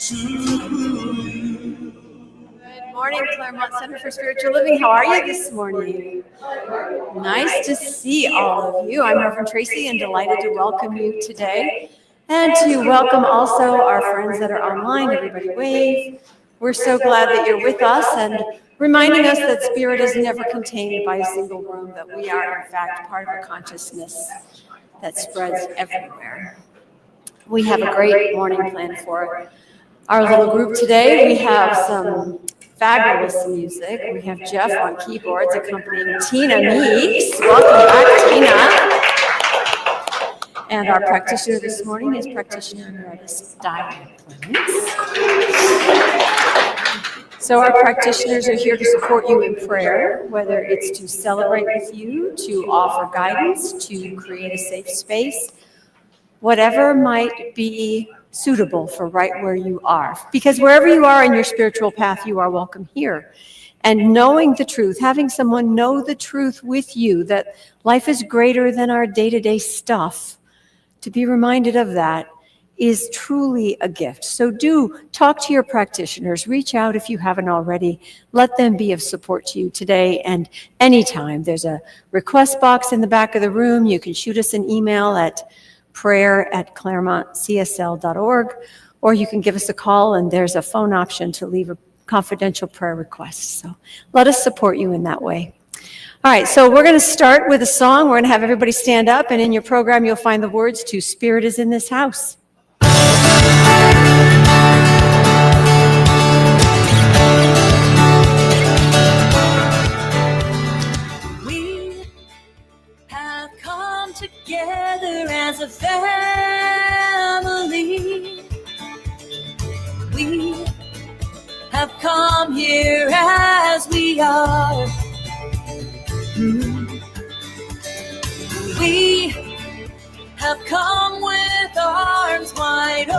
Good morning, Claremont Center for Spiritual Living. How are you this morning? Nice to see all of you. I'm Reverend Tracy and delighted to welcome you today and to welcome also our friends that are online. Everybody wave. We're so glad that you're with us and reminding us that spirit is never contained by a single room, that we are in fact part of a consciousness that spreads everywhere. We have a great morning planned for our little group today. We have some fabulous music. We have Jeff on keyboards accompanying Tina Meeks. Welcome back, Tina. And our practitioner this morning is practitioner emeritus Diane Clements. So our practitioners are here to support you in prayer, whether it's to celebrate with you, to offer guidance, to create a safe space, whatever might be suitable for right where you are. Because wherever you are in your spiritual path, you are welcome here. And knowing the truth, having someone know the truth with you, that life is greater than our day-to-day stuff, to be reminded of that is truly a gift. So do talk to your practitioners, reach out if you haven't already, let them be of support to you today and anytime. There's a request box in the back of the room. You can shoot us an email at prayer@claremontcsl.org, or you can give us a call and there's a phone option to leave a confidential prayer request. So let us support you in that way. All right, so we're going to start with a song. We're going to have everybody stand up, and in your program you'll find the words to Spirit is in This House. We have come together as a family. We have come here as we are. We have come with arms wide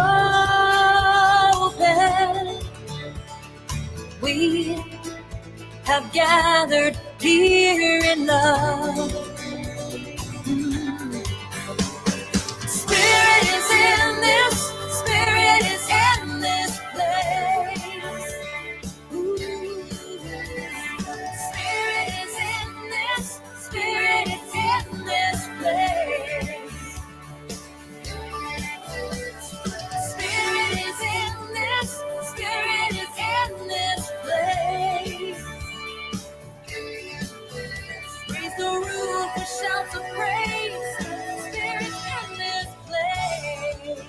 open. We have gathered here in love. Spirit is in this, Spirit is in this place. Spirit is in this, Spirit is in this place. Spirit is in this, Spirit is in this place. Raise the roof with shouts of praise. Spirit's in this place.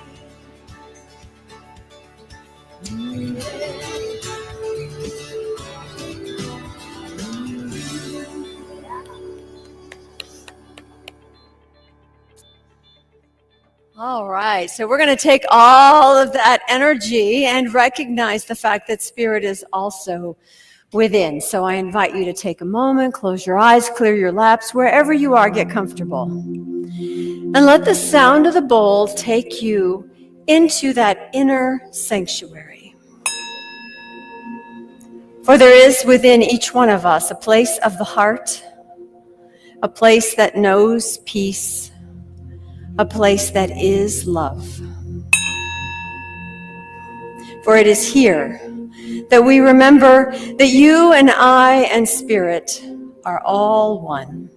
All right, so we're going to take all of that energy and recognize the fact that spirit is also within. So I invite you to take a moment, close your eyes, clear your laps, wherever you are, get comfortable. And let the sound of the bowl take you into that inner sanctuary. For there is within each one of us a place of the heart, a place that knows peace, a place that is love. For it is here that we remember that you and I and Spirit are all one.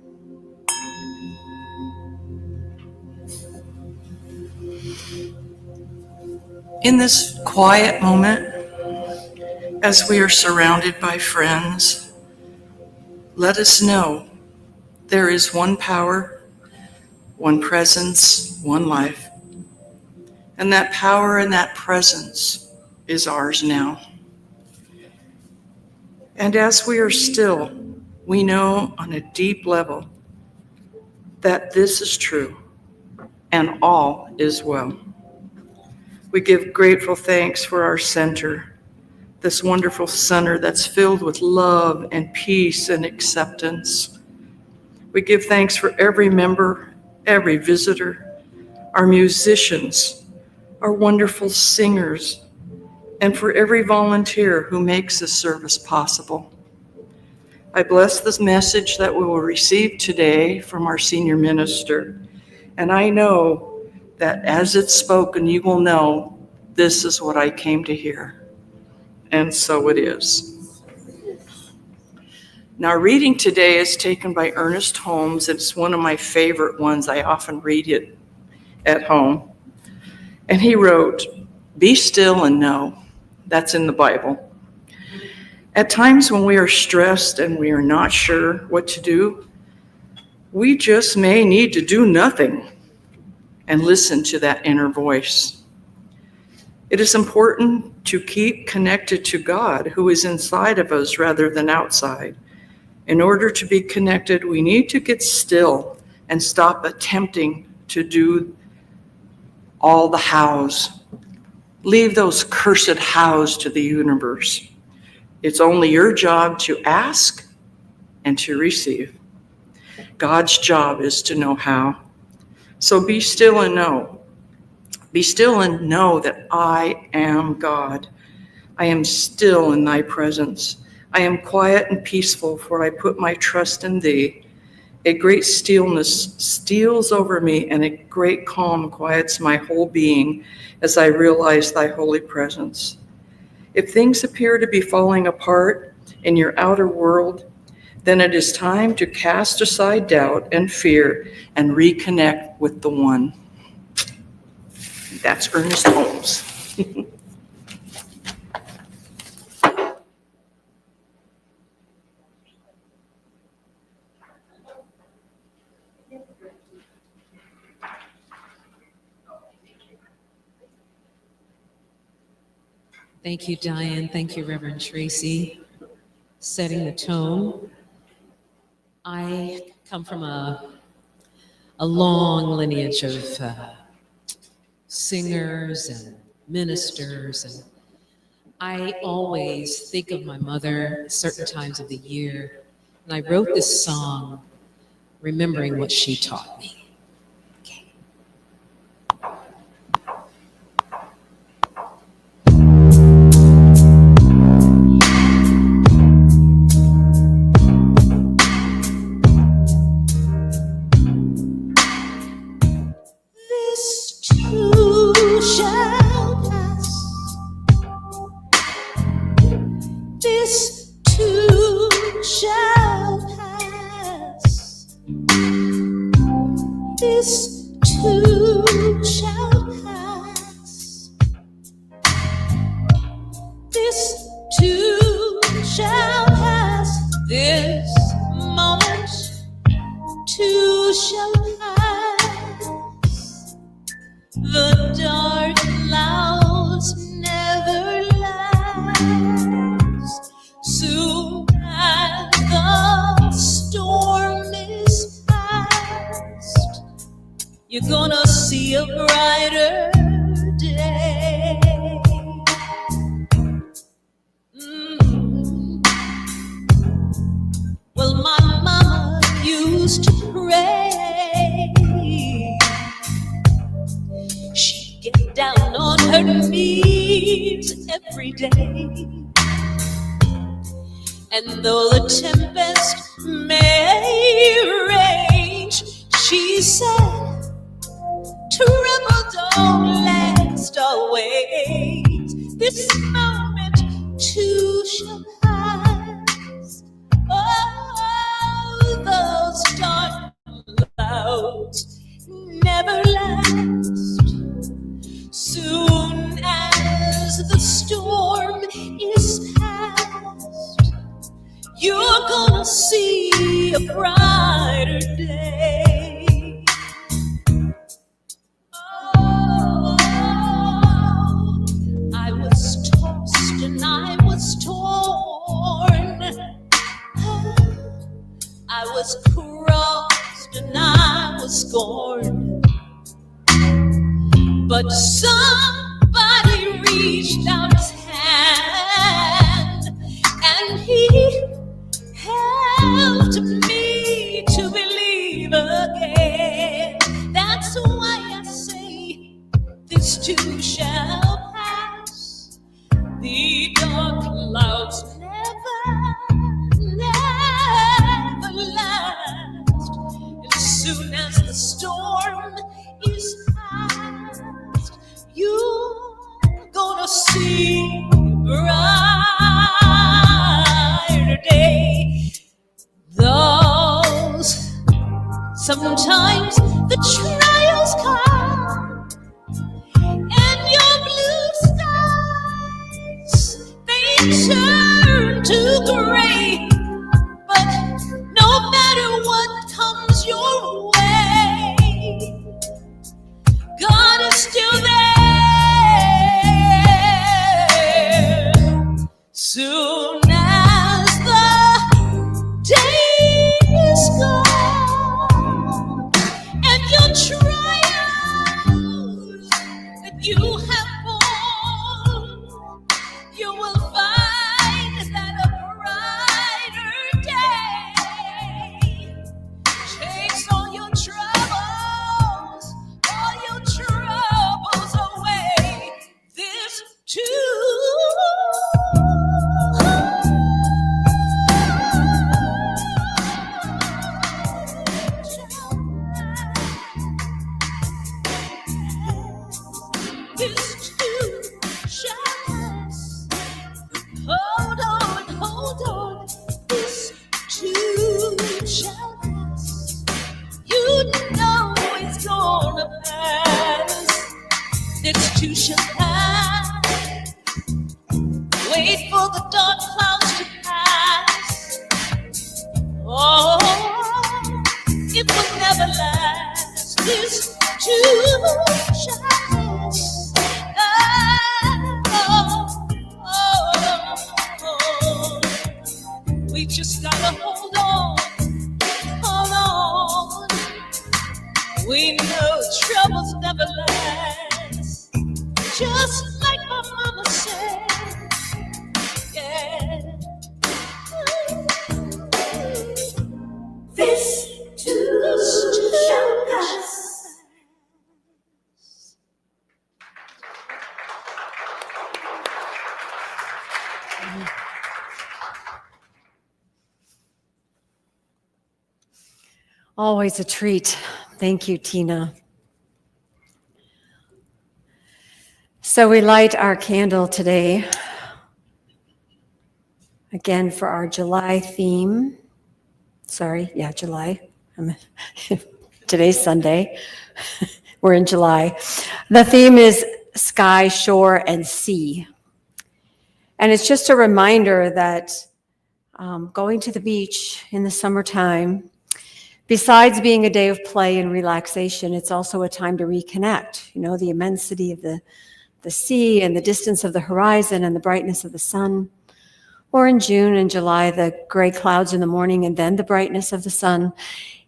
In this quiet moment, as we are surrounded by friends, let us know there is one power, one presence, one life. And that power and that presence is ours now. And as we are still, we know on a deep level that this is true and all is well. We give grateful thanks for our center, this wonderful center that's filled with love and peace and acceptance. We give thanks for every member, every visitor, our musicians, our wonderful singers, and for every volunteer who makes this service possible. I bless this message that we will receive today from our senior minister, and I know that as it's spoken, you will know This is what I came to hear. And so it is. Now, reading today is taken by Ernest Holmes. It's one of my favorite ones. I often read it at home. And he wrote, "Be still and know." That's in the Bible. At times when we are stressed and we are not sure what to do, we just may need to do nothing and listen to that inner voice. It is important to keep connected to God, who is inside of us rather than outside. In order to be connected, we need to get still and stop attempting to do all the hows. Leave those cursed hows to the universe. It's only your job to ask and to receive. God's job is to know how. So be still and know. Be still and know that I am God. I am still in thy presence. I am quiet and peaceful, for I put my trust in thee. A great stillness steals over me, and a great calm quiets my whole being as I realize thy holy presence. If things appear to be falling apart in your outer world, then it is time to cast aside doubt and fear and reconnect with the one. That's Ernest Holmes. Thank you, Diane. Thank you, Reverend Tracy. Setting the tone. I come from a long lineage of singers and ministers, and I always think of my mother at certain times of the year, and I wrote this song remembering what she taught me. You're gonna see a brighter day. Well, my mama used to pray. She'd get down on her knees every day. And though the tempest may rage, she said, trouble don't last always. This moment too shall pass. Oh, those dark clouds never last. Soon as the storm is past, you're gonna see a brighter day. I was crossed and I was scorned, but somebody reached out his hand and he helped me to believe again. That's why I say this too shall pass. The dark clouds never last. As soon as the storm is past, you're see a brighter day. Those sometimes the trials come and your blue skies they turn to gray. But no matter what comes your way, God is still there. Soon as the day is gone and your trials that you have borne, you will find that a brighter day takes all your troubles away. This too this too shall pass. Hold on, this too shall pass. You know it's gonna pass. This too shall pass. Wait for the dark clouds to pass. Oh, it will never last. This too shall pass. We just gotta hold on. We know troubles never last. Just like my mama said, yeah. This too shall pass. Always a treat. Thank you, Tina. So we light our candle today, again for our July theme. July. Today's Sunday. We're in July. The theme is sky, shore, and sea. And it's just a reminder that going to the beach in the summertime, besides being a day of play and relaxation, it's also a time to reconnect. You know, the immensity of the sea and the distance of the horizon and the brightness of the sun. Or in June and July, the gray clouds in the morning and then the brightness of the sun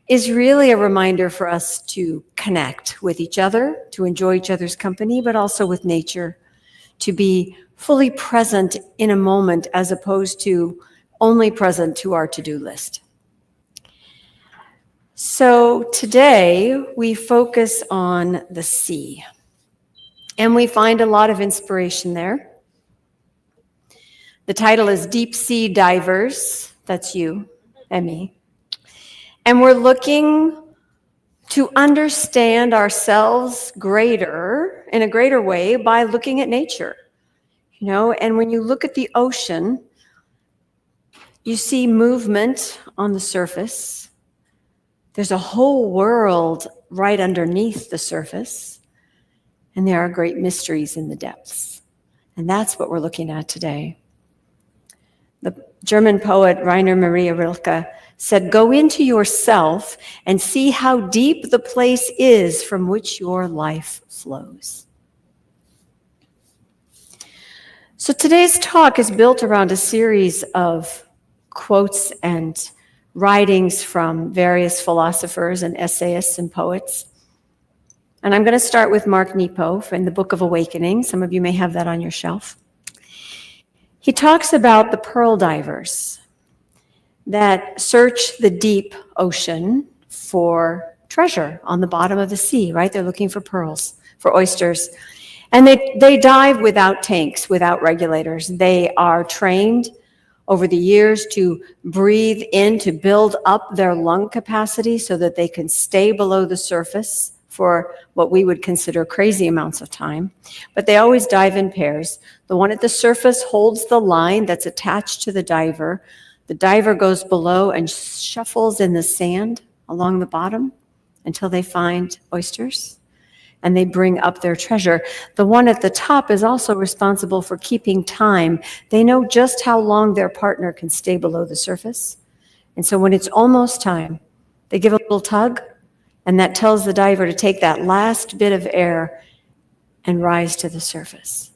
is really a reminder for us to connect with each other, to enjoy each other's company, but also with nature, to be fully present in a moment as opposed to only present to our to-do list. So today we focus on the sea, and we find a lot of inspiration there. The title is Deep Sea Divers. That's you and me. And we're looking to understand ourselves greater, in a greater way, by looking at nature. You know, and when you look at the ocean, you see movement on the surface. There's a whole world right underneath the surface, and there are great mysteries in the depths. And that's what we're looking at today. The German poet Rainer Maria Rilke said, "Go into yourself and see how deep the place is from which your life flows." So today's talk is built around a series of quotes and writings from various philosophers and essayists and poets. And I'm going to start with Mark Nepo in the Book of Awakening. Some of you may have that on your shelf. He talks about the pearl divers that search the deep ocean for treasure on the bottom of the sea, right? They're looking for pearls, for oysters. And they dive without tanks, without regulators. They are trained over the years to breathe in, to build up their lung capacity so that they can stay below the surface for what we would consider crazy amounts of time, but they always dive in pairs. The one at the surface holds the line that's attached to the diver. The diver goes below and shuffles in the sand along the bottom until they find oysters, and they bring up their treasure. The one at the top is also responsible for keeping time. They know just how long their partner can stay below the surface. And so when it's almost time, they give a little tug, and that tells the diver to take that last bit of air and rise to the surface.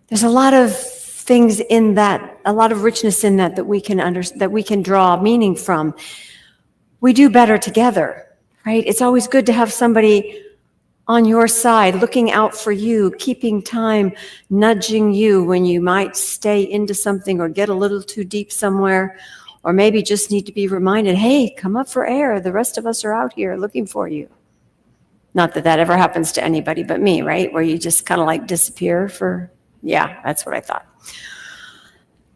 There's a lot of things in that, a lot of richness in that we can draw meaning from. We do better together, right? It's always good to have somebody on your side, looking out for you, keeping time, nudging you when you might stay into something or get a little too deep somewhere, or maybe just need to be reminded, hey, come up for air. The rest of us are out here looking for you. Not that that ever happens to anybody but me, right? Where you just kind of like disappear for, yeah, that's what I thought.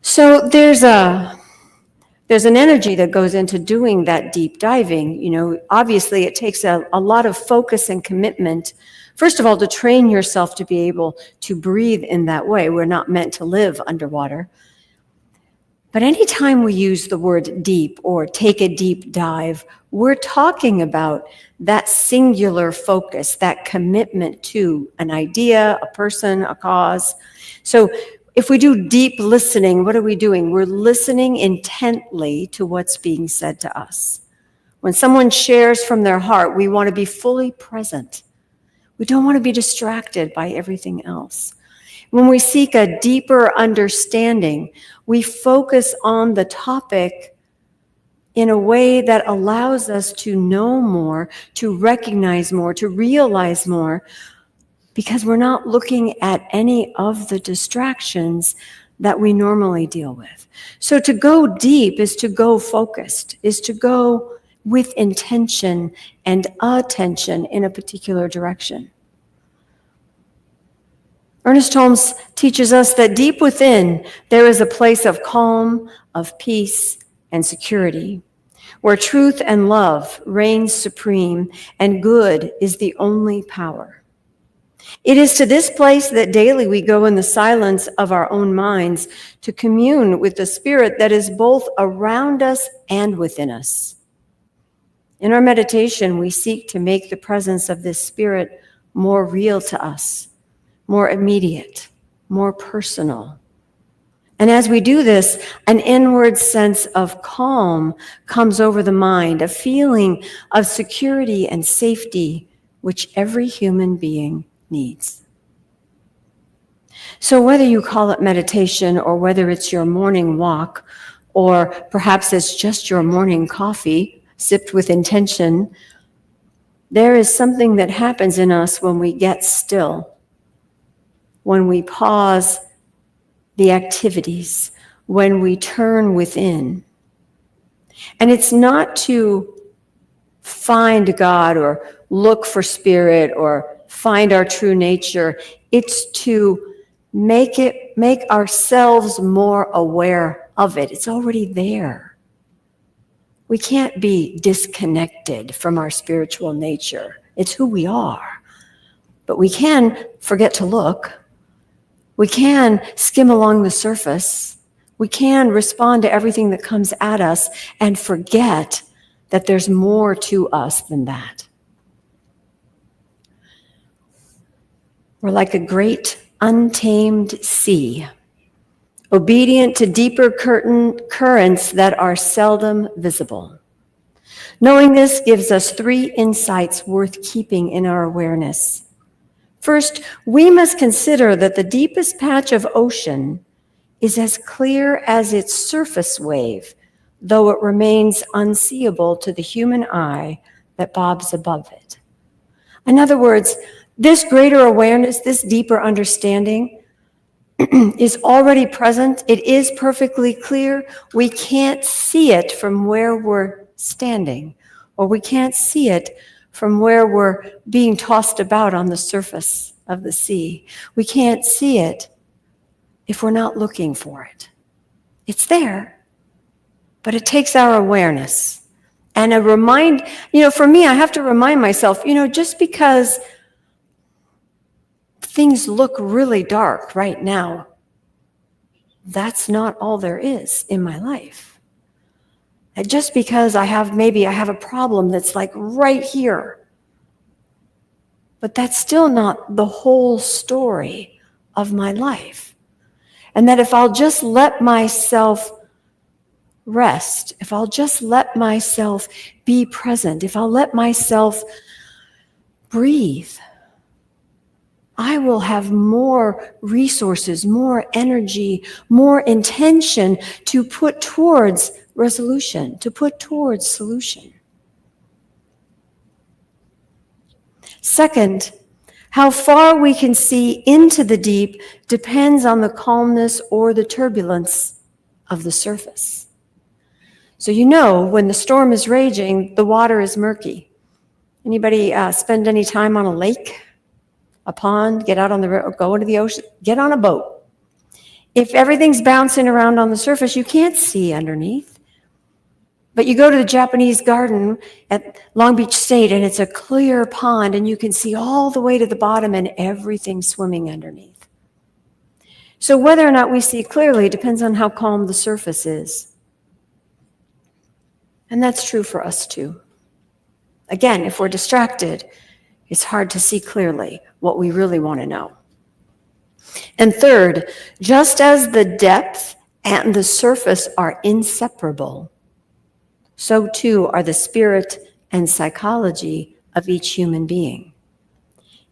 So there's an energy that goes into doing that deep diving. You know, obviously it takes a lot of focus and commitment. First of all, to train yourself to be able to breathe in that way. We're not meant to live underwater. But anytime we use the word deep or take a deep dive, we're talking about that singular focus, that commitment to an idea, a person, a cause. So if we do deep listening, what are we doing? We're listening intently to what's being said to us. When someone shares from their heart, we want to be fully present. We don't want to be distracted by everything else. When we seek a deeper understanding, we focus on the topic in a way that allows us to know more, to recognize more, to realize more, because we're not looking at any of the distractions that we normally deal with. So to go deep is to go focused, is to go with intention and attention in a particular direction. Ernest Holmes teaches us that deep within, there is a place of calm, of peace, and security, where truth and love reign supreme, and good is the only power. It is to this place that daily we go in the silence of our own minds to commune with the Spirit that is both around us and within us. In our meditation, we seek to make the presence of this Spirit more real to us, more immediate, more personal. And as we do this, an inward sense of calm comes over the mind, a feeling of security and safety, which every human being needs. So whether you call it meditation, or whether it's your morning walk, or perhaps it's just your morning coffee sipped with intention, there is something that happens in us when we get still, when we pause the activities, when we turn within. And it's not to find God or look for spirit or find our true nature. It's to make ourselves more aware of it. It's already there. We can't be disconnected from our spiritual nature. It's who we are. But we can forget to look. We can skim along the surface. We can respond to everything that comes at us and forget that there's more to us than that. We're like a great untamed sea, obedient to deeper currents that are seldom visible. Knowing this gives us 3 insights worth keeping in our awareness. First, we must consider that the deepest patch of ocean is as clear as its surface wave, though it remains unseeable to the human eye that bobs above it. In other words, this greater awareness, this deeper understanding is already present. It is perfectly clear. We can't see it from where we're standing, or we can't see it from where we're being tossed about on the surface of the sea. We can't see it if we're not looking for it. It's there, but it takes our awareness And for me, I have to remind myself, just because things look really dark right now, that's not all there is in my life. And just because I have a problem that's like right here, but that's still not the whole story of my life. And that if I'll just let myself rest, if I'll just let myself be present, if I'll let myself breathe, I will have more resources, more energy, more intention to put towards resolution, to put towards solution. Second, how far we can see into the deep depends on the calmness or the turbulence of the surface. So when the storm is raging, the water is murky. Anybody spend any time on a lake, a pond, get out on the river, go into the ocean, get on a boat? If everything's bouncing around on the surface, you can't see underneath. But you go to the Japanese garden at Long Beach State, and it's a clear pond, and you can see all the way to the bottom and everything swimming underneath. So whether or not we see clearly depends on how calm the surface is. And that's true for us too. Again, if we're distracted, it's hard to see clearly what we really want to know. And third, just as the depth and the surface are inseparable, so too are the spirit and psychology of each human being.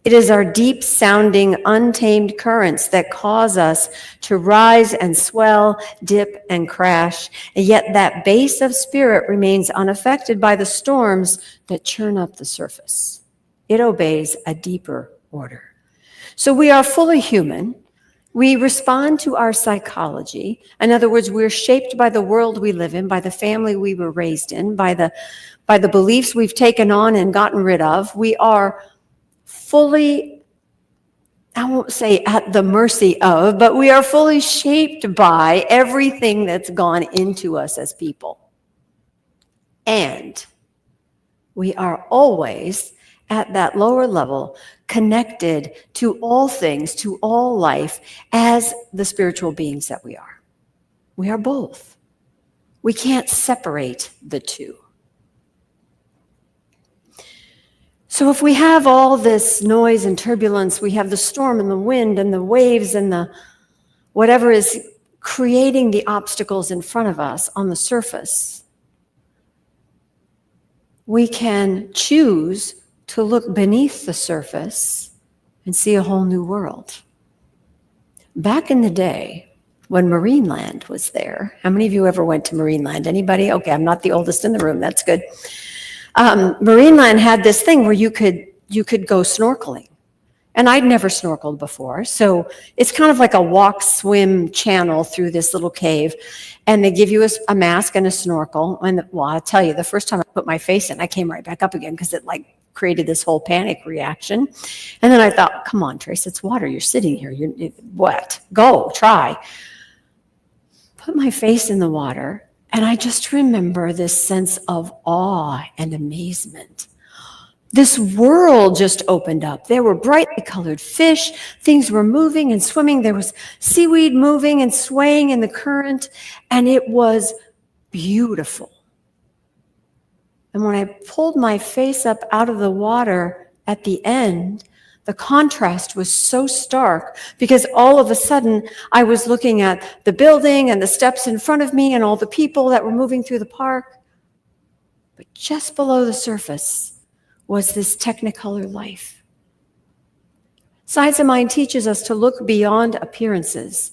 It is our deep-sounding, untamed currents that cause us to rise and swell, dip and crash, and yet that base of spirit remains unaffected by the storms that churn up the surface. It obeys a deeper order. So we are fully human. We respond to our psychology. In other words, we're shaped by the world we live in, by the family we were raised in, by the beliefs we've taken on and gotten rid of. We are fully, I won't say at the mercy of, but we are fully shaped by everything that's gone into us as people. And we are always at that lower level, connected to all things, to all life, as the spiritual beings that we are. We are both. We can't separate the two. So if we have all this noise and turbulence, we have the storm and the wind and the waves and the whatever is creating the obstacles in front of us on the surface, we can choose to look beneath the surface and see a whole new world. Back in the day, when Marineland was there, how many of you ever went to Marineland? Anybody? Okay, I'm not the oldest in the room, that's good. Marineland had this thing where you could go snorkeling. And I'd never snorkeled before, so it's kind of like a walk-swim channel through this little cave. And they give you a mask and a snorkel. And I'll tell you, the first time I put my face in, I came right back up again because it created this whole panic reaction. And then I thought, come on, Trace, it's water. You're sitting here. You're wet. Go, try. Put my face in the water, and I just remember this sense of awe and amazement. This world just opened up. There were brightly colored fish. Things were moving and swimming. There was seaweed moving and swaying in the current, and it was beautiful. And when I pulled my face up out of the water at the end, the contrast was so stark because all of a sudden I was looking at the building and the steps in front of me and all the people that were moving through the park. But just below the surface was this technicolor life. Science of Mind teaches us to look beyond appearances.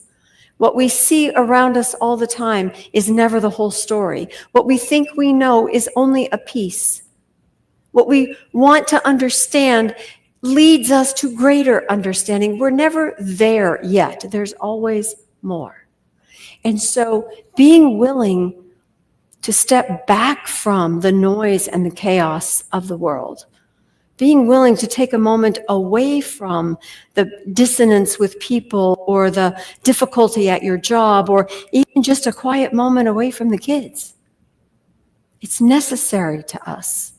What we see around us all the time is never the whole story. What we think we know is only a piece. What we want to understand leads us to greater understanding. We're never there yet. There's always more. And so being willing to step back from the noise and the chaos of the world, being willing to take a moment away from the dissonance with people or the difficulty at your job or even just a quiet moment away from the kids It's necessary to us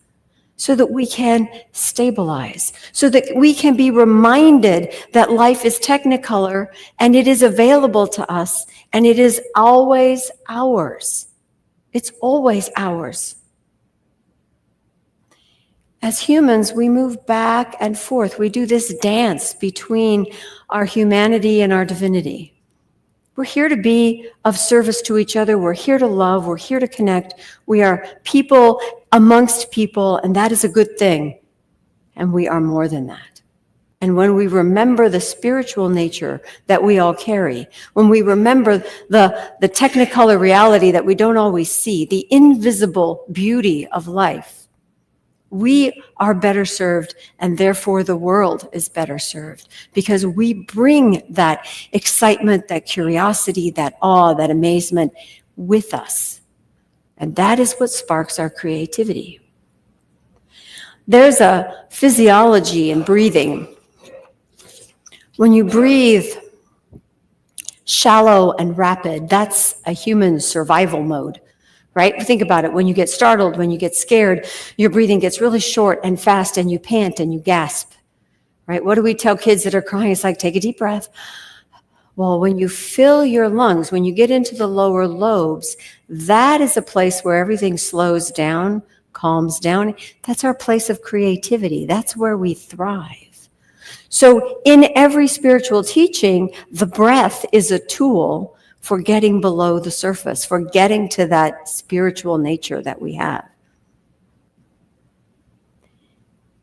so that we can stabilize, so that we can be reminded that life is technicolor and it is available to us and it is always ours. It's always ours. As humans, we move back and forth. We do this dance between our humanity and our divinity. We're here to be of service to each other. We're here to love. We're here to connect. We are people amongst people, and that is a good thing. And we are more than that. And when we remember the spiritual nature that we all carry, when we remember the technicolor reality that we don't always see, the invisible beauty of life, we are better served, and therefore the world is better served, because we bring that excitement, that curiosity, that awe, that amazement with us. And that is what sparks our creativity. There's a physiology in breathing. When you breathe shallow and rapid, that's a human survival mode. Right? Think about it. When you get startled, when you get scared, your breathing gets really short and fast and you pant and you gasp. Right? What do we tell kids that are crying? It's like, take a deep breath. Well, when you fill your lungs, when you get into the lower lobes, that is a place where everything slows down, calms down. That's our place of creativity. That's where we thrive. So in every spiritual teaching, the breath is a tool for getting below the surface, for getting to that spiritual nature that we have.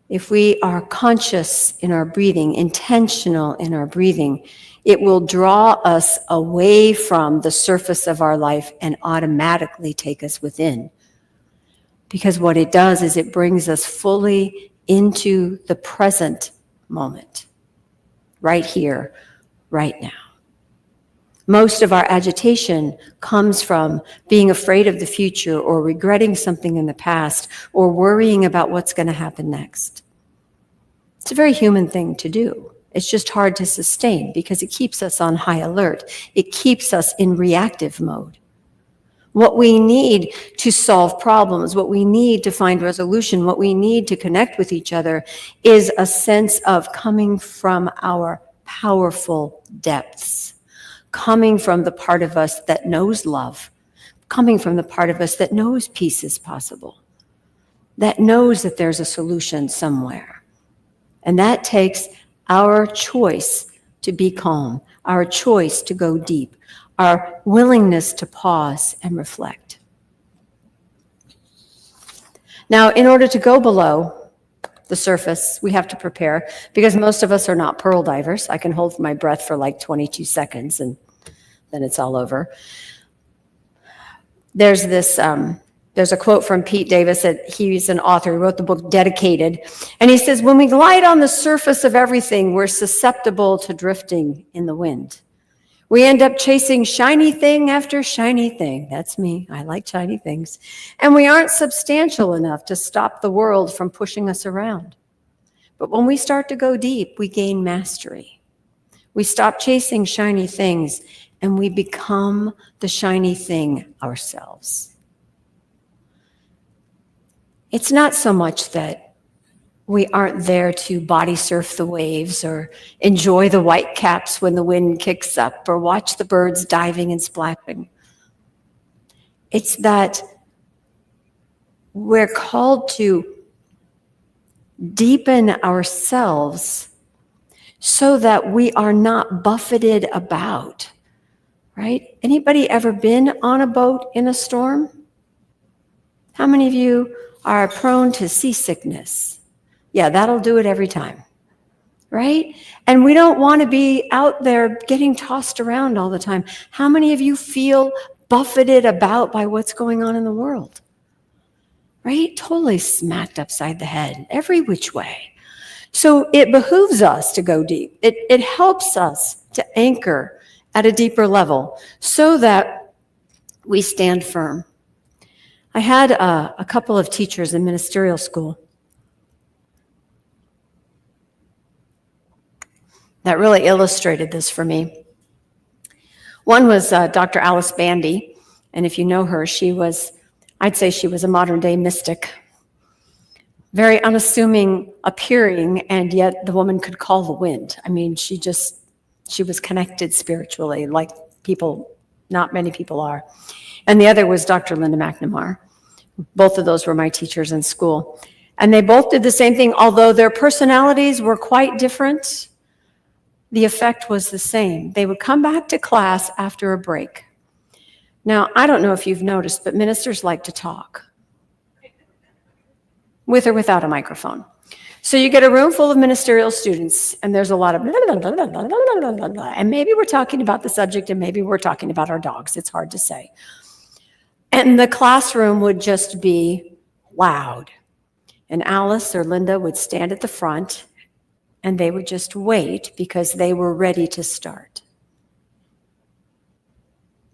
If we are conscious in our breathing, intentional in our breathing, it will draw us away from the surface of our life and automatically take us within. Because what it does is it brings us fully into the present moment, right here, right now. Most of our agitation comes from being afraid of the future or regretting something in the past or worrying about what's going to happen next. It's a very human thing to do. It's just hard to sustain because it keeps us on high alert. It keeps us in reactive mode. What we need to solve problems, what we need to find resolution, what we need to connect with each other is a sense of coming from our powerful depths. Coming from the part of us that knows love, coming from the part of us that knows peace is possible, that knows that there's a solution somewhere. And that takes our choice to be calm, our choice to go deep, our willingness to pause and reflect. Now, in order to go below the surface, we have to prepare, because most of us are not pearl divers. I can hold my breath for like 22 seconds and then it's all over. There's a quote from Pete Davis that he's an author. He wrote the book Dedicated. And he says, when we glide on the surface of everything, we're susceptible to drifting in the wind. We end up chasing shiny thing after shiny thing. That's me. I like shiny things. And we aren't substantial enough to stop the world from pushing us around. But when we start to go deep, we gain mastery. We stop chasing shiny things and we become the shiny thing ourselves. It's not so much that we aren't there to body surf the waves or enjoy the white caps when the wind kicks up or watch the birds diving and splashing. It's that we're called to deepen ourselves so that we are not buffeted about, right? Anybody ever been on a boat in a storm? How many of you are prone to seasickness? Yeah, that'll do it every time, right? And we don't want to be out there getting tossed around all the time. How many of you feel buffeted about by what's going on in the world? Right? Totally smacked upside the head, every which way. So it behooves us to go deep. It helps us to anchor at a deeper level so that we stand firm. I had a couple of teachers in ministerial school that really illustrated this for me. One was Dr. Alice Bandy, and if you know her, she was I'd say she was a modern day mystic. Very unassuming appearing, and yet the woman could call the wind. I mean, she was connected spiritually, like not many people are. And the other was Dr. Linda McNamara. Both of those were my teachers in school. And they both did the same thing. Although their personalities were quite different, the effect was the same. They would come back to class after a break. Now, I don't know if you've noticed, but ministers like to talk, with or without a microphone. So you get a room full of ministerial students, and there's a lot of blah, blah, blah, blah, blah, blah, blah, blah, and maybe we're talking about the subject, and maybe we're talking about our dogs. It's hard to say. And the classroom would just be loud. And Alice or Linda would stand at the front, and they would just wait because they were ready to start.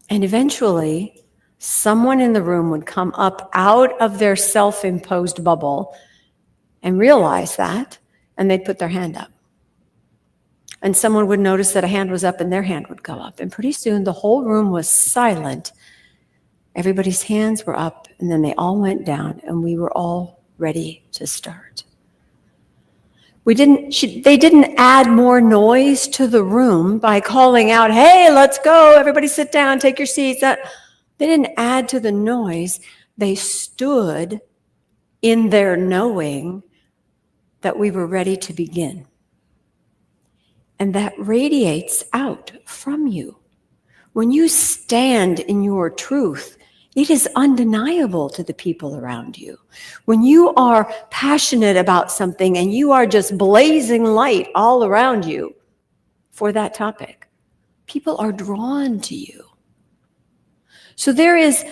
And eventually, someone in the room would come up out of their self-imposed bubble and realize that, and they'd put their hand up. And someone would notice that a hand was up and their hand would go up. And pretty soon the whole room was silent. Everybody's hands were up, and then they all went down, and we were all ready to start. They didn't add more noise to the room by calling out, "Hey, let's go, everybody sit down, take your seats." They didn't add to the noise. They stood in their knowing that we were ready to begin. And that radiates out from you. When you stand in your truth, it is undeniable to the people around you. When you are passionate about something and you are just blazing light all around you for that topic, people are drawn to you. So there is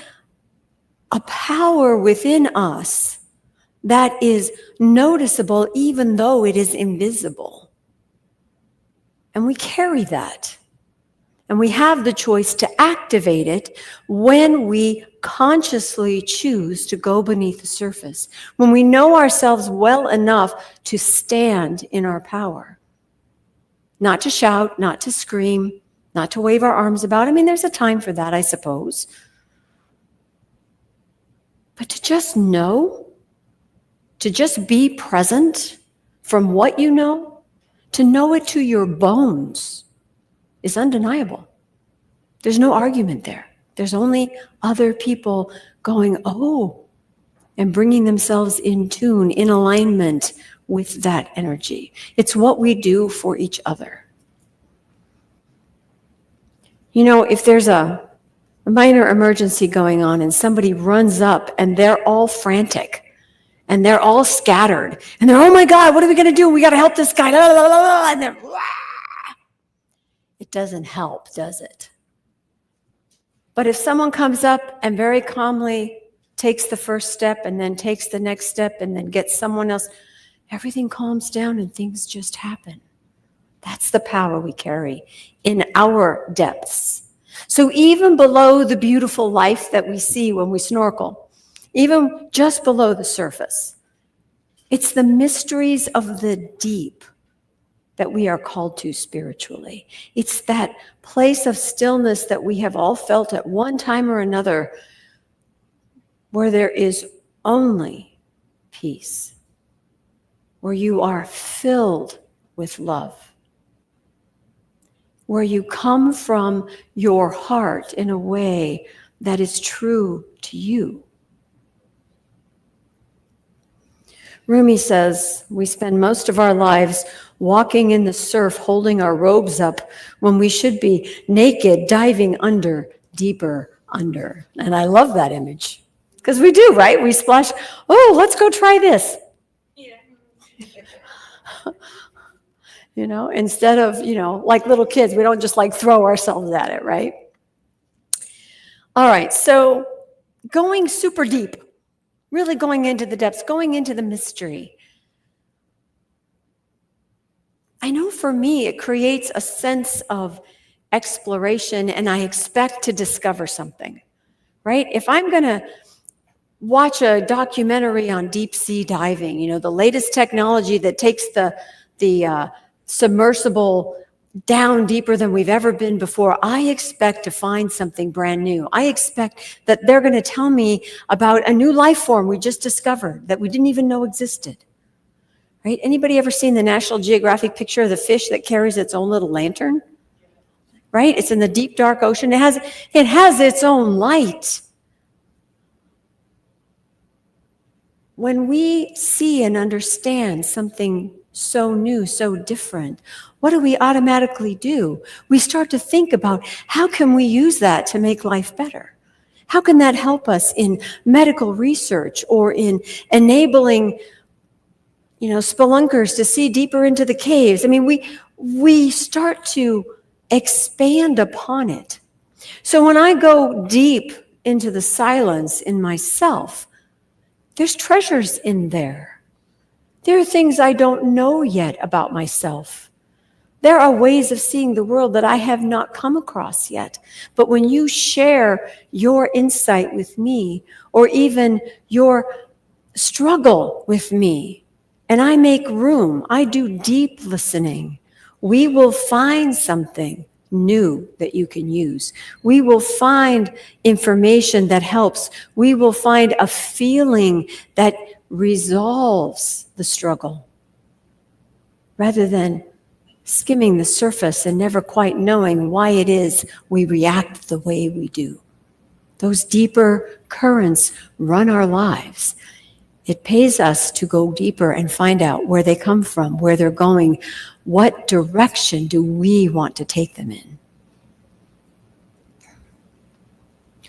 a power within us that is noticeable even though it is invisible. And we carry that. And we have the choice to activate it when we consciously choose to go beneath the surface, when we know ourselves well enough to stand in our power. Not to shout, not to scream, not to wave our arms about. I mean, there's a time for that, I suppose. But to just know, to just be present from what you know, to know it to your bones, is undeniable. There's no argument there. There's only other people going, oh, and bringing themselves in tune, in alignment with that energy. It's what we do for each other. You know, if there's a minor emergency going on and somebody runs up and they're all frantic and they're all scattered and they're, oh my God, what are we going to do? We got to help this guy. And they're, it doesn't help, does it? But if someone comes up and very calmly takes the first step and then takes the next step and then gets someone else, everything calms down and things just happen. That's the power we carry in our depths. So even below the beautiful life that we see when we snorkel, even just below the surface, it's the mysteries of the deep that we are called to spiritually. It's that place of stillness that we have all felt at one time or another, where there is only peace, where you are filled with love, where you come from your heart in a way that is true to you. Rumi says we spend most of our lives walking in the surf, holding our robes up, when we should be naked, diving under, deeper under. And I love that image, because we do, right? We splash, oh, let's go try this. Yeah. You know, instead of, like little kids, we don't just like throw ourselves at it, right? All right, so going super deep, really going into the depths, going into the mystery. I know for me, it creates a sense of exploration, and I expect to discover something, right? If I'm going to watch a documentary on deep sea diving, the latest technology that takes the submersible, down deeper than we've ever been before, I expect to find something brand new. I expect that they're going to tell me about a new life form we just discovered that we didn't even know existed. Right? Anybody ever seen the National Geographic picture of the fish that carries its own little lantern? Right? It's in the deep, dark ocean. It has its own light. When we see and understand something so new, so different, what do we automatically do? We start to think about how can we use that to make life better? How can that help us in medical research or in enabling, spelunkers to see deeper into the caves? I mean, we start to expand upon it. So when I go deep into the silence in myself, there's treasures in there. There are things I don't know yet about myself. There are ways of seeing the world that I have not come across yet. But when you share your insight with me, or even your struggle with me, and I make room, I do deep listening, we will find something new that you can use. We will find information that helps. We will find a feeling that resolves the struggle, rather than skimming the surface and never quite knowing why it is we react the way we do. Those deeper currents run our lives. It pays us to go deeper and find out where they come from, where they're going. What direction do we want to take them in?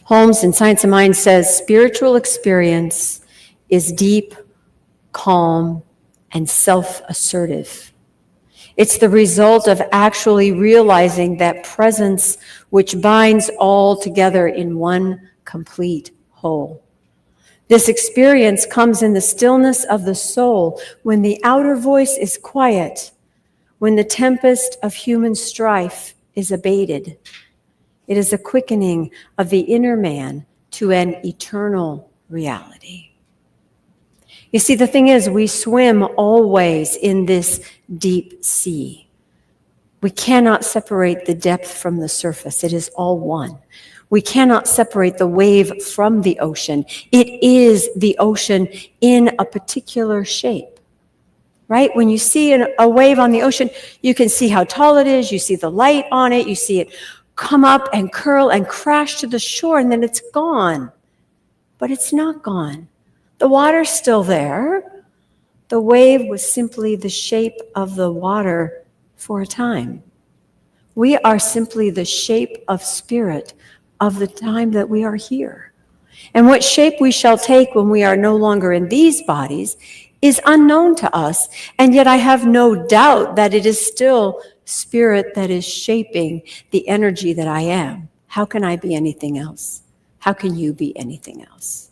Holmes in Science of Mind says, spiritual experience is deep, calm, and self-assertive. It's the result of actually realizing that presence which binds all together in one complete whole. This experience comes in the stillness of the soul, when the outer voice is quiet, when the tempest of human strife is abated. It is a quickening of the inner man to an eternal reality. You see, the thing is, we swim always in this deep sea. We cannot separate the depth from the surface. It is all one. We cannot separate the wave from the ocean. It is the ocean in a particular shape, right? When you see a wave on the ocean, you can see how tall it is. You see the light on it. You see it come up and curl and crash to the shore, and then it's gone. But it's not gone. The water's still there. The wave was simply the shape of the water for a time. We are simply the shape of spirit of the time that we are here. And what shape we shall take when we are no longer in these bodies is unknown to us. And yet I have no doubt that it is still spirit that is shaping the energy that I am. How can I be anything else? How can you be anything else?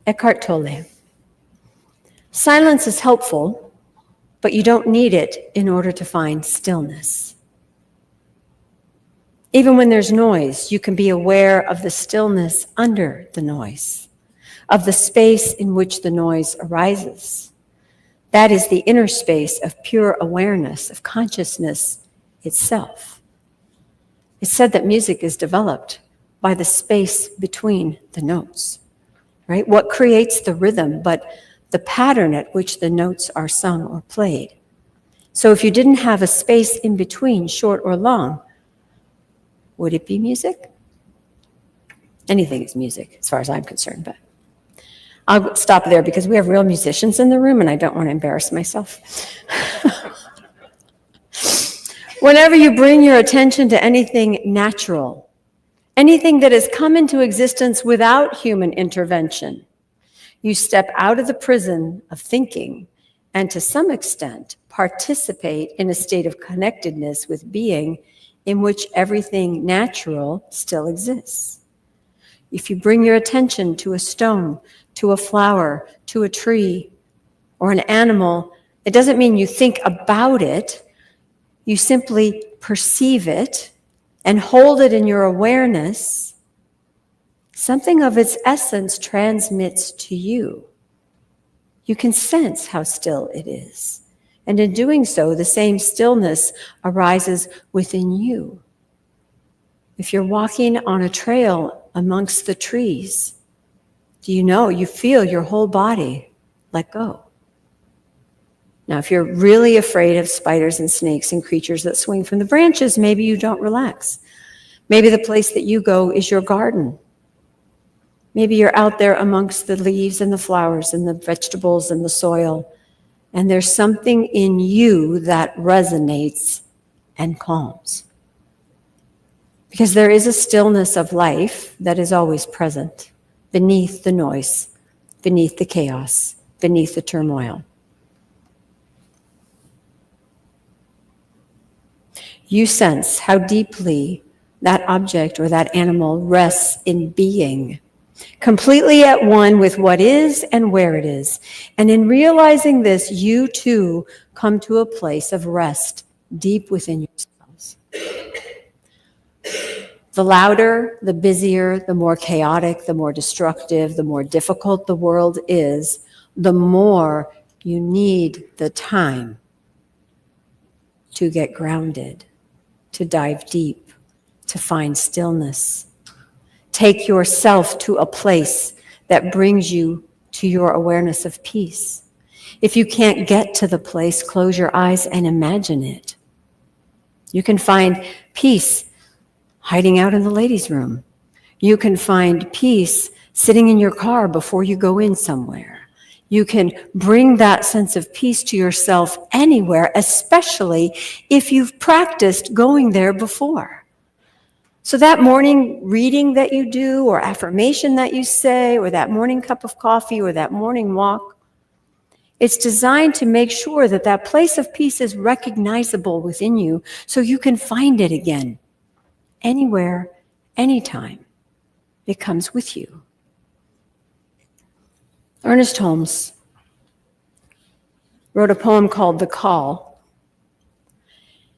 Eckhart Tolle. Silence is helpful, but you don't need it in order to find stillness. Even when there's noise, you can be aware of the stillness under the noise, of the space in which the noise arises. That is the inner space of pure awareness, of consciousness itself. It's said that music is developed by the space between the notes, right? What creates the rhythm but the pattern at which the notes are sung or played? So if you didn't have a space in between, short or long, would it be music? Anything is music, as far as I'm concerned, but I'll stop there because we have real musicians in the room and I don't want to embarrass myself. Whenever you bring your attention to anything natural, anything that has come into existence without human intervention, you step out of the prison of thinking and to some extent participate in a state of connectedness with being in which everything natural still exists. If you bring your attention to a stone, to a flower, to a tree, or an animal, it doesn't mean you think about it. You simply perceive it and hold it in your awareness. Something of its essence transmits to you. You can sense how still it is. And in doing so, the same stillness arises within you. If you're walking on a trail amongst the trees, do you know you feel your whole body let go? Now, if you're really afraid of spiders and snakes and creatures that swing from the branches, maybe you don't relax. Maybe the place that you go is your garden. Maybe you're out there amongst the leaves and the flowers and the vegetables and the soil, and there's something in you that resonates and calms. Because there is a stillness of life that is always present, beneath the noise, beneath the chaos, beneath the turmoil. You sense how deeply that object or that animal rests in being, completely at one with what is and where it is. And in realizing this, you too come to a place of rest deep within yourselves. The louder, the busier, the more chaotic, the more destructive, the more difficult the world is, the more you need the time to get grounded, to dive deep, to find stillness. Take yourself to a place that brings you to your awareness of peace. If you can't get to the place, close your eyes and imagine it. You can find peace hiding out in the ladies' room. You can find peace sitting in your car before you go in somewhere. You can bring that sense of peace to yourself anywhere, especially if you've practiced going there before. So that morning reading that you do, or affirmation that you say, or that morning cup of coffee, or that morning walk, it's designed to make sure that that place of peace is recognizable within you so you can find it again, anywhere, anytime. It comes with you. Ernest Holmes wrote a poem called The Call.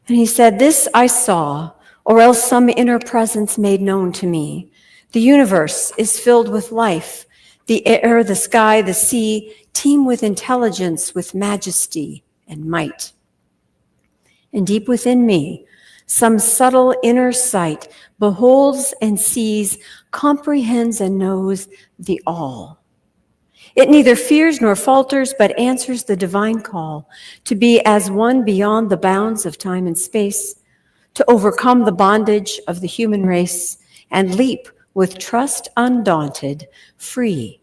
And he said, "This I saw, or else some inner presence made known to me. The universe is filled with life. The air, the sky, the sea teem with intelligence, with majesty and might. And deep within me, some subtle inner sight beholds and sees, comprehends and knows the all. It neither fears nor falters, but answers the divine call to be as one beyond the bounds of time and space, to overcome the bondage of the human race and leap with trust undaunted, free,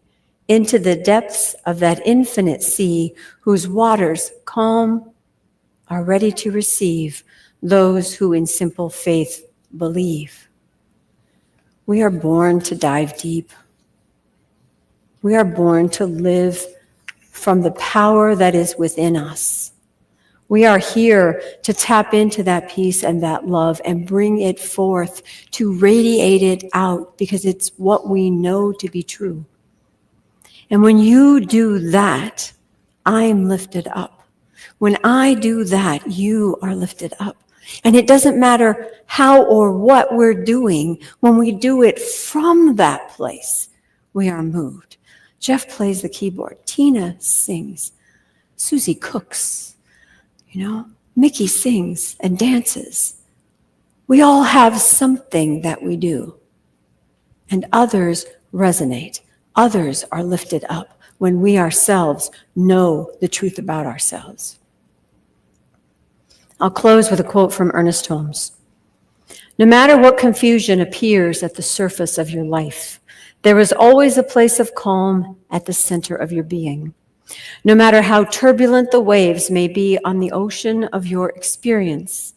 into the depths of that infinite sea whose waters calm are ready to receive those who in simple faith believe." We are born to dive deep. We are born to live from the power that is within us. We are here to tap into that peace and that love and bring it forth, to radiate it out, because it's what we know to be true. And when you do that, I'm lifted up. When I do that, you are lifted up. And it doesn't matter how or what we're doing, when we do it from that place, we are moved. Jeff plays the keyboard. Tina sings. Susie cooks. Mickey sings and dances. We all have something that we do. And others resonate. Others are lifted up when we ourselves know the truth about ourselves. I'll close with a quote from Ernest Holmes. "No matter what confusion appears at the surface of your life, there is always a place of calm at the center of your being. No matter how turbulent the waves may be on the ocean of your experience,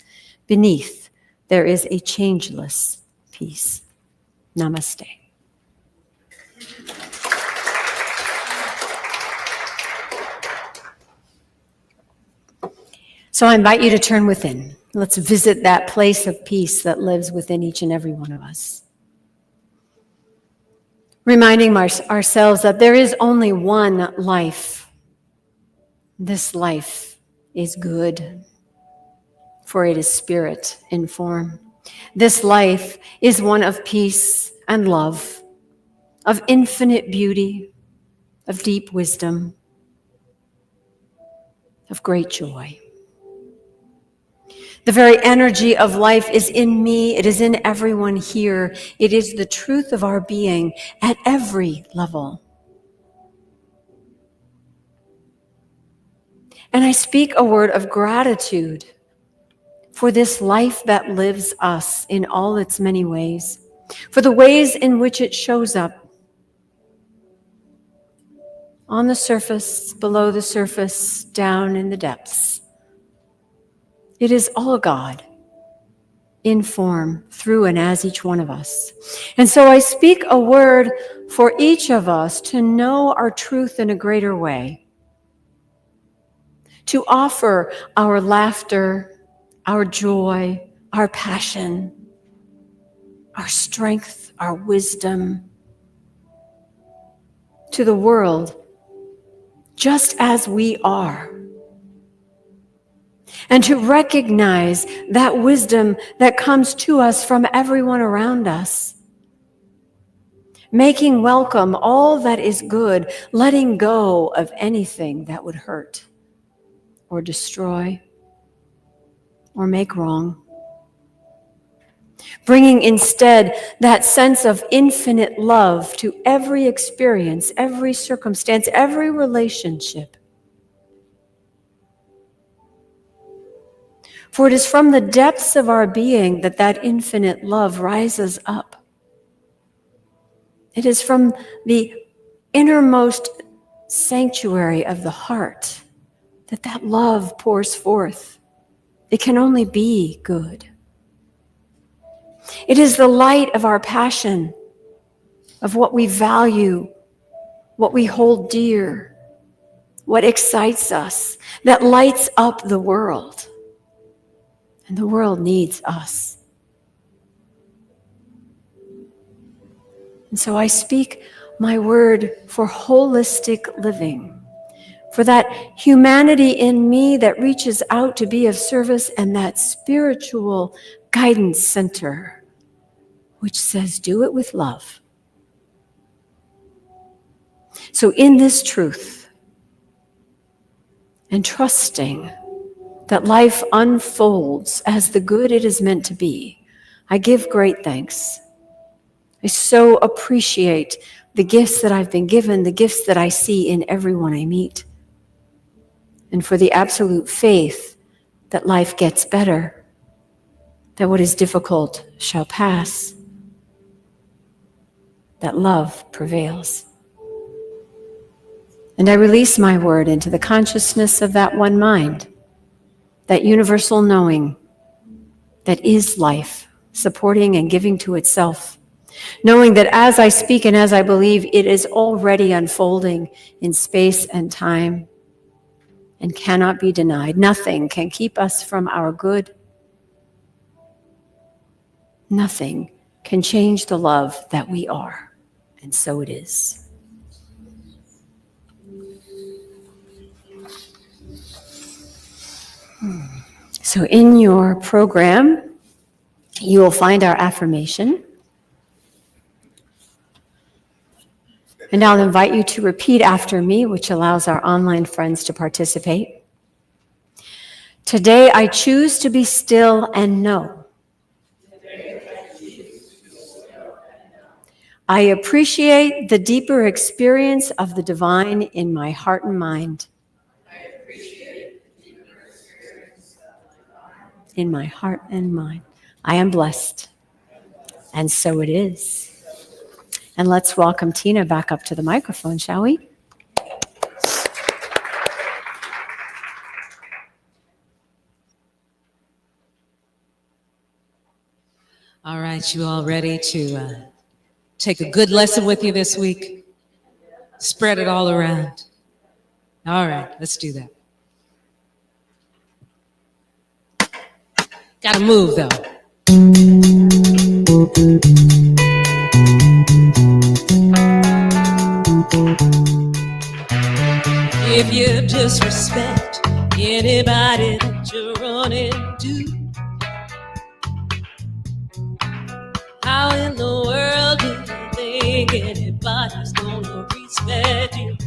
beneath there is a changeless peace." Namaste. So I invite you to turn within. Let's visit that place of peace that lives within each and every one of us. Reminding ourselves that there is only one life. This life is good, for it is spirit in form. This life is one of peace and love, of infinite beauty, of deep wisdom, of great joy. The very energy of life is in me. It is in everyone here. It is the truth of our being at every level. And I speak a word of gratitude for this life that lives us in all its many ways, for the ways in which it shows up on the surface, below the surface, down in the depths. It is all God in form, through and as each one of us. And so I speak a word for each of us to know our truth in a greater way, to offer our laughter, our joy, our passion, our strength, our wisdom to the world just as we are. And to recognize that wisdom that comes to us from everyone around us. Making welcome all that is good, letting go of anything that would hurt or destroy or make wrong. Bringing instead that sense of infinite love to every experience, every circumstance, every relationship. For it is from the depths of our being that that infinite love rises up. It is from the innermost sanctuary of the heart that that love pours forth. It can only be good. It is the light of our passion, of what we value, what we hold dear, what excites us, that lights up the world. And the world needs us. And so I speak my word for holistic living, for that humanity in me that reaches out to be of service, and that spiritual guidance center, which says, do it with love. So in this truth, and trusting that life unfolds as the good it is meant to be, I give great thanks. I so appreciate the gifts that I've been given, the gifts that I see in everyone I meet, and for the absolute faith that life gets better, that what is difficult shall pass, that love prevails. And I release my word into the consciousness of that one mind, that universal knowing that is life, supporting and giving to itself, knowing that as I speak and as I believe, it is already unfolding in space and time and cannot be denied. Nothing can keep us from our good. Nothing can change the love that we are, and so it is. So in your program, you will find our affirmation. And I'll invite you to repeat after me, which allows our online friends to participate. Today, I choose to be still and know. I appreciate the deeper experience of the divine in my heart and mind. In my heart and mind. I am blessed. And so it is. And let's welcome Tina back up to the microphone, shall we? All right, you all ready to take a good lesson with you this week? Spread it all around. All right, let's do that. Gotta move, though. If you disrespect anybody that you're running to, how in the world do you think anybody's gonna respect you?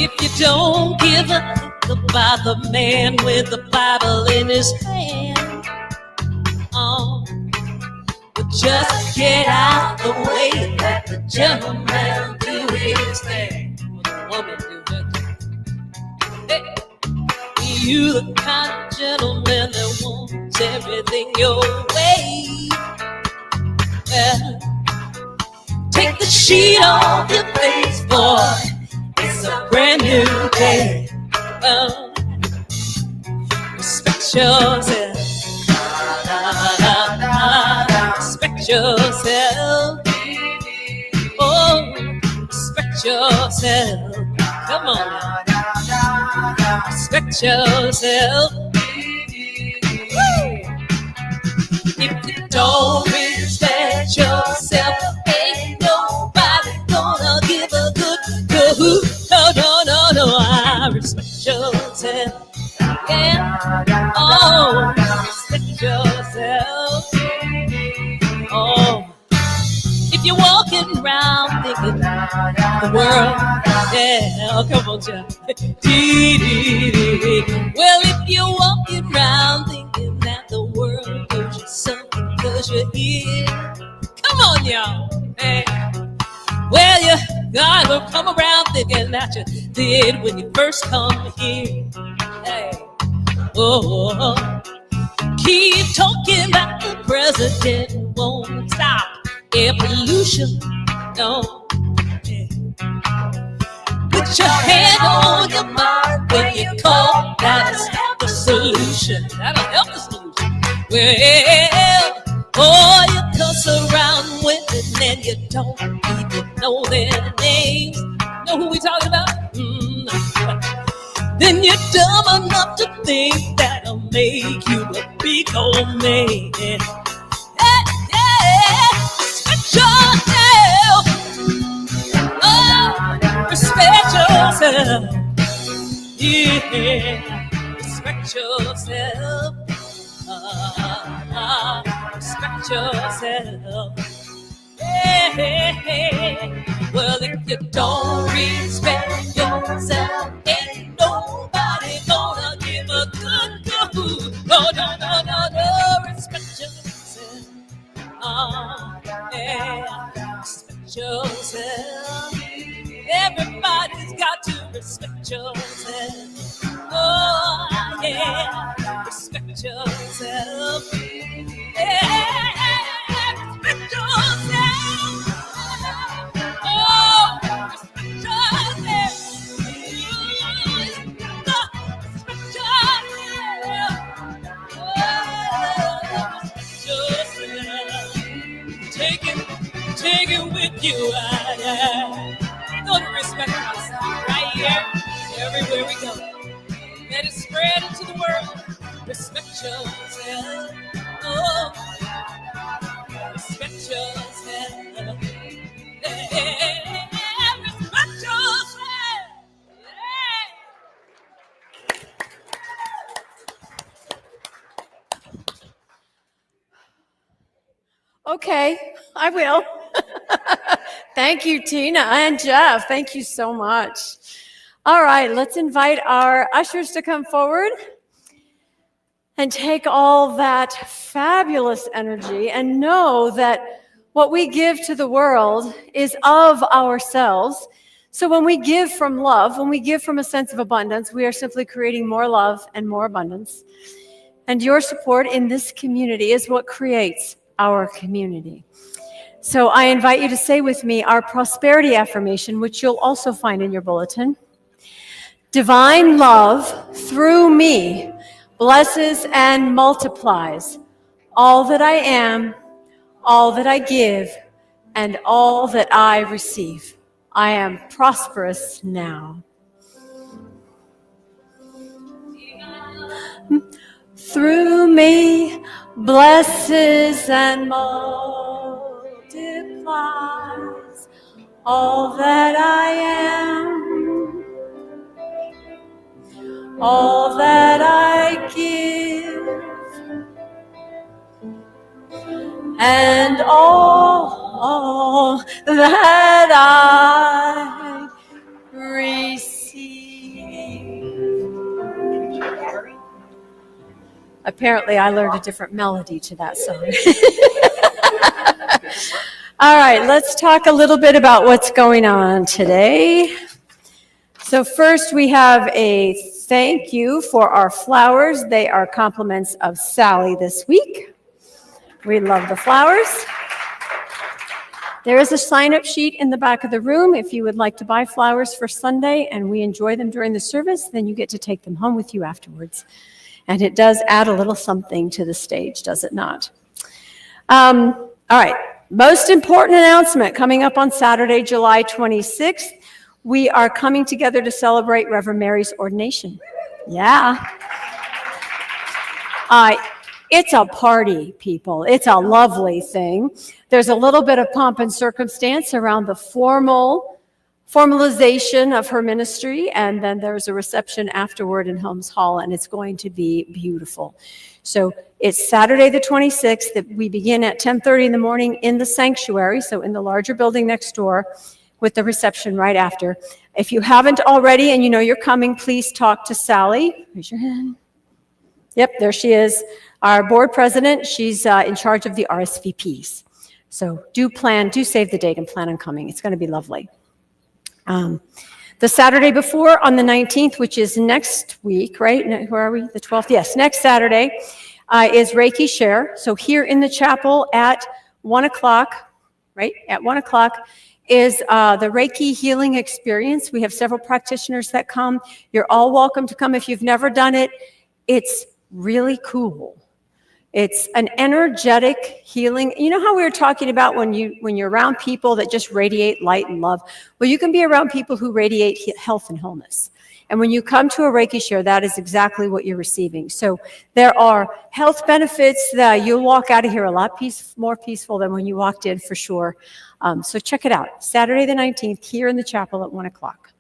If you don't give a fuck about the man with the Bible in his hand, but just get out the way, let the gentleman do his thing, or the woman do her thing. Hey, you the kind of gentleman that wants everything your way. Well, take the sheet off your face, boy. It's a brand new day. Respect yourself. Respect yourself. Oh, respect yourself. Come on now. Respect yourself. Woo! If you don't respect yourself, ain't nobody gonna give a good kahoo. No, I respect yourself. Yeah. Oh, respect yourself. Oh, if you're walking around thinking the world, yeah, oh, come on, John. Well, if you're walking around thinking that the world gives you something because you're here, come on, y'all. Hey. Well, you gotta come around thinking that you did when you first come here. Hey. Oh, keep talking about the president won't stop evolution. No. Yeah. Put your hand on your mind when you call that'll help the solution. That'll help the solution. Well, oh, you cuss around women and you don't even know their names. Know who we talking about? Then you're dumb enough to think that'll make you a big old man. Yeah, respect yourself. Oh, respect yourself. Yeah, respect yourself. Respect yourself. Hey. Well, if you don't respect yourself, ain't nobody gonna give a good kahoo. No, respect yourself. Yeah, respect yourself. Everybody's got to respect yourself. Oh, yeah, respect yourself. Yeah, respect yourself. Oh, respect yourself. Respect yourself. Take it with you. Gonna respect myself right here, everywhere we go. Let it spread into the world. Respect yourself. Oh, respect yourself. Yeah, respect yourself. Yeah. Okay, I will. Thank you, Tina and Jeff. Thank you so much. All right, let's invite our ushers to come forward and take all that fabulous energy and know that what we give to the world is of ourselves. So when we give from love, when we give from a sense of abundance, we are simply creating more love and more abundance. And your support in this community is what creates our community. So I invite you to say with me our prosperity affirmation, which you'll also find in your bulletin. Divine love through me blesses and multiplies all that I am, all that I give, and all that I receive. I am prosperous now. Through me blesses and multiplies all that I am, all that I give, and all that I receive. Apparently, I learned a different melody to that song. All right, let's talk a little bit about what's going on today. So first, we have a thank you for our flowers. They are compliments of Sally this week. We love the flowers. There is a sign-up sheet in the back of the room. If you would like to buy flowers for Sunday and we enjoy them during the service, then you get to take them home with you afterwards. And it does add a little something to the stage, does it not? All right, most important announcement coming up on Saturday, July 26th. We are coming together to celebrate Reverend Mary's ordination. Yeah. It's a party, people. It's a lovely thing. There's a little bit of pomp and circumstance around the formalization of her ministry, and then there's a reception afterward in Holmes Hall, and it's going to be beautiful. So it's Saturday the 26th that we begin at 10:30 in the morning in the sanctuary, so in the larger building next door, with the reception right after. If you haven't already and you know you're coming, please talk to Sally. Raise your hand. Yep, there she is, our board president. She's in charge of the RSVPs. So do save the date and plan on coming. It's going to be lovely. The Saturday before, on the 19th, which is next week, right? Where are we? The 12th? Yes, next Saturday is Reiki Share. So here in the chapel at 1 o'clock, right? At 1 o'clock is the Reiki healing experience. We have several practitioners that come. You're all welcome to come if you've never done it. It's really cool. It's an energetic healing. You know how we were talking about when you're around people that just radiate light and love? Well, you can be around people who radiate health and wholeness. And when you come to a Reiki Share, that is exactly what you're receiving. So there are health benefits that you'll walk out of here a lot more peaceful than when you walked in, for sure. So check it out. Saturday the 19th here in the chapel at 1 o'clock.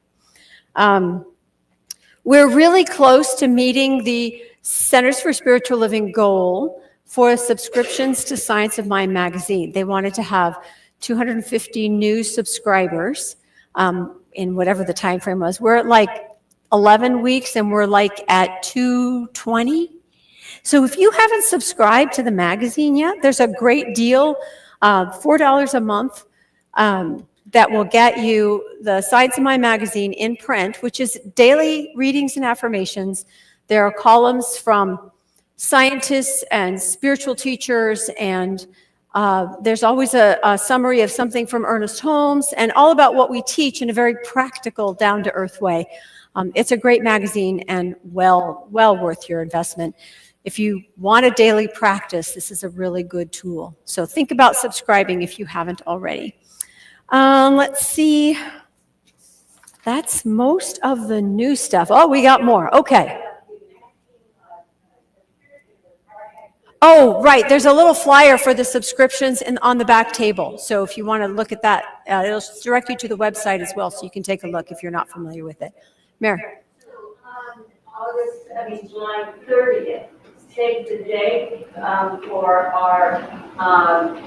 We're really close to meeting the Centers for Spiritual Living goal for subscriptions to Science of Mind magazine. They wanted to have 250 new subscribers in whatever the time frame was. We're at like 11 weeks and we're like at 220. So if you haven't subscribed to the magazine yet, there's a great deal, $4 a month, that will get you the Science of Mind magazine in print, which is daily readings and affirmations. There are columns from scientists and spiritual teachers, and there's always a summary of something from Ernest Holmes, and all about what we teach in a very practical, down-to-earth way. It's a great magazine and well worth your investment. If you want a daily practice, this is a really good tool. So think about subscribing if you haven't already. Let's see. That's most of the new stuff. Oh, we got more. Okay. Oh, right. There's a little flyer for the subscriptions on the back table. So if you want to look at that, it'll direct you to the website as well, so you can take a look if you're not familiar with it. Mary. July 30th, save the date for our,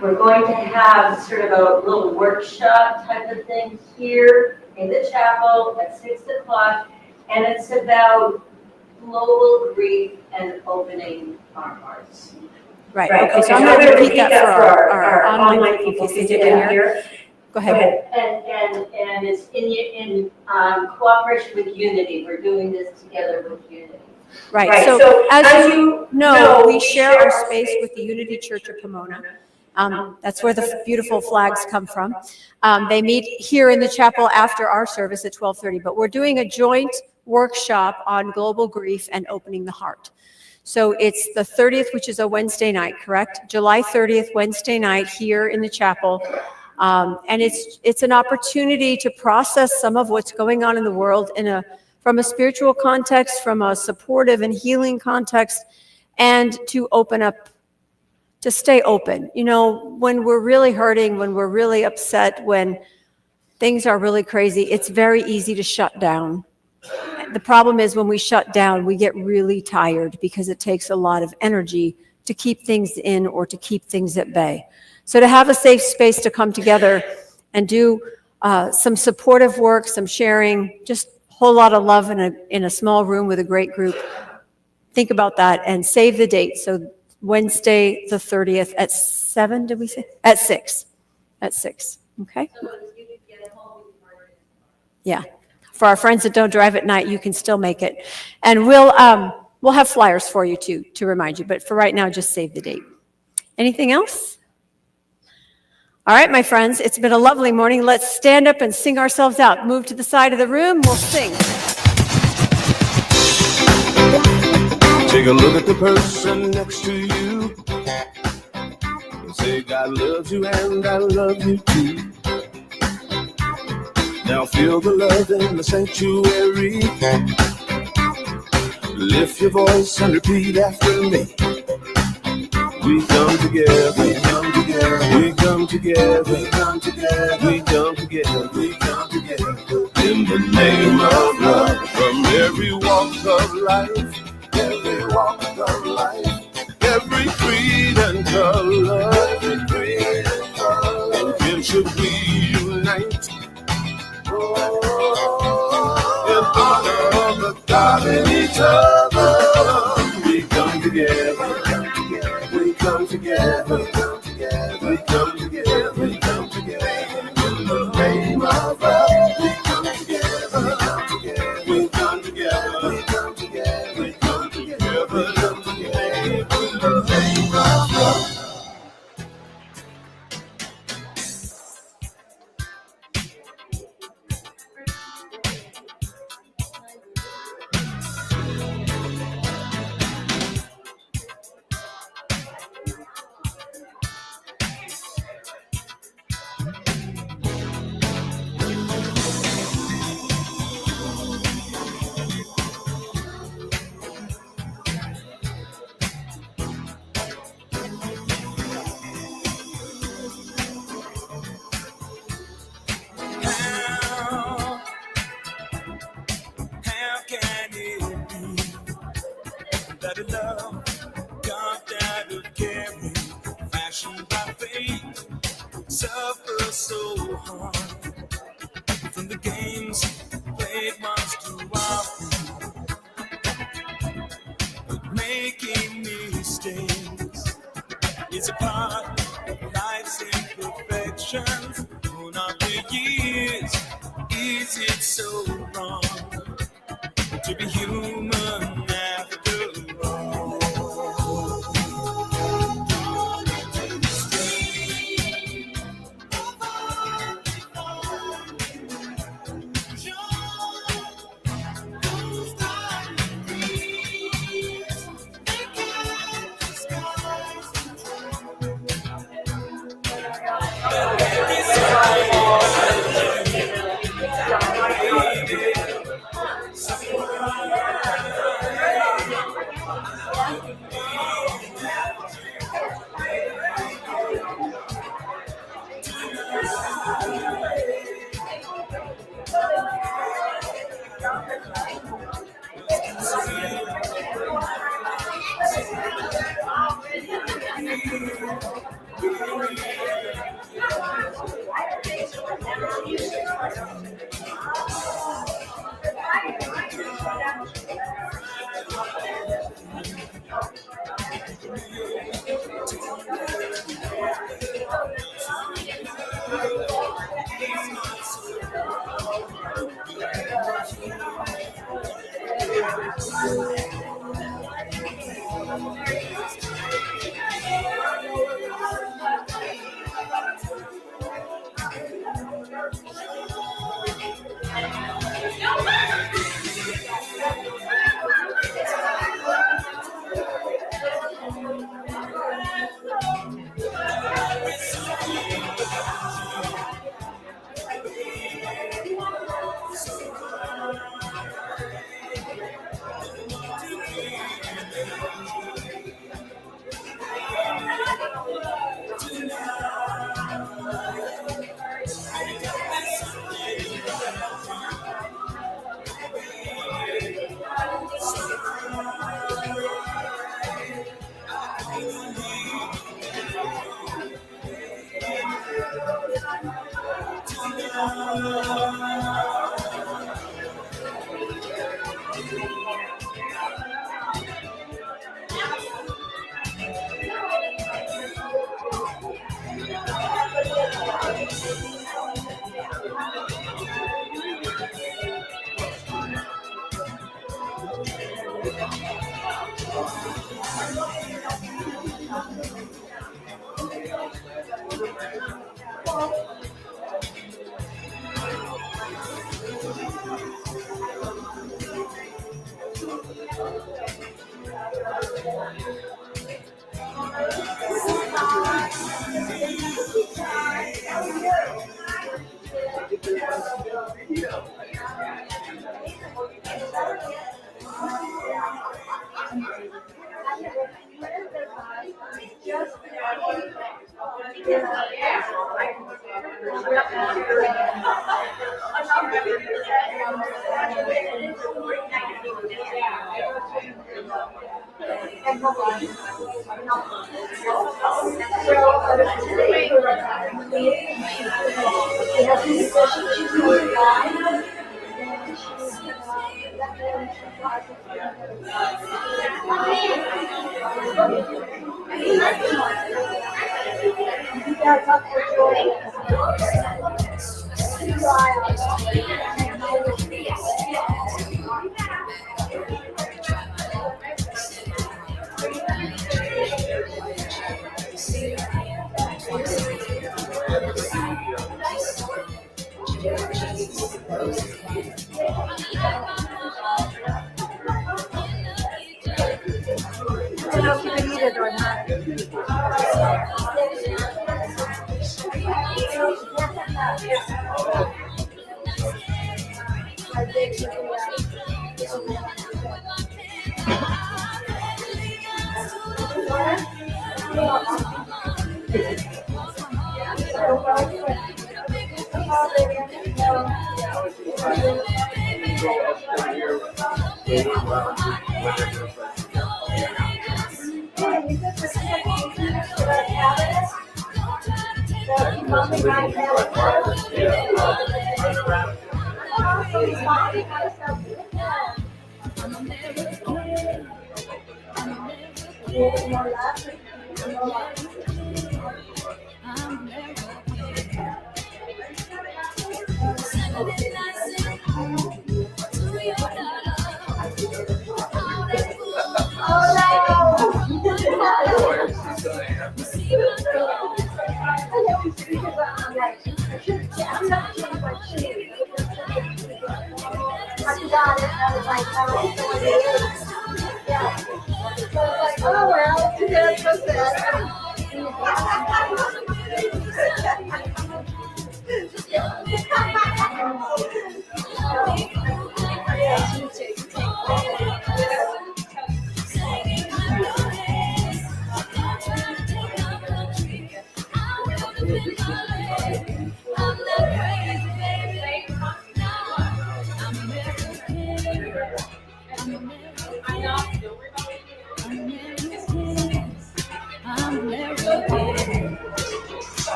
we're going to have sort of a little workshop type of thing here in the chapel at 6 o'clock, and it's about global grief and opening our hearts. Right. Okay. So I'm going to repeat that for our online people who didn't hear. Go ahead. And it's in cooperation with Unity. We're doing this together with Unity. Right. So as you know, we share our space with the Unity Church of Pomona. That's where the beautiful flags come from. They meet here in the chapel after our service at 12:30, but we're doing a joint workshop on global grief and opening the heart. So it's the 30th, which is a Wednesday night, correct? July 30th, Wednesday night here in the chapel. And it's an opportunity to process some of what's going on in the world from a spiritual context, from a supportive and healing context, and to open up, to stay open. You know, when we're really hurting, when we're really upset, when things are really crazy, it's very easy to shut down. The problem is when we shut down, we get really tired because it takes a lot of energy to keep things in or to keep things at bay. So to have a safe space to come together and do some supportive work, some sharing, just a whole lot of love in a small room with a great group, think about that and save the date. So Wednesday, the 30th at 7, did we say? At 6. At 6, okay? Yeah. For our friends that don't drive at night, you can still make it. And we'll have flyers for you too, to remind you. But for right now, just save the date. Anything else? All right, my friends, it's been a lovely morning. Let's stand up and sing ourselves out. Move to the side of the room. We'll sing. Take a look at the person next to you and say, God loves you and I love you too. Now feel the love in the sanctuary. Lift your voice and repeat after me. We come together, we come together, we come together, we come together, we come together, we come together. In the name of love, from every walk of life, every walk of life, every creed and color, every creed and color. In kinship we unite. In honor of the God in each other, we come together, we come together, we come together, we come together, we come together. In the name of love, we come together, we come together, we come together, we come together, we come together, we come together. In the name of love. How can it be that a love carved out of caring, fashioned by fate, suffers so hard from the games played once too often, but making mistakes is a part of life's imperfections. Thrown out the years, is it so wrong to be human after all?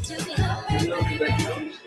Just love me, baby.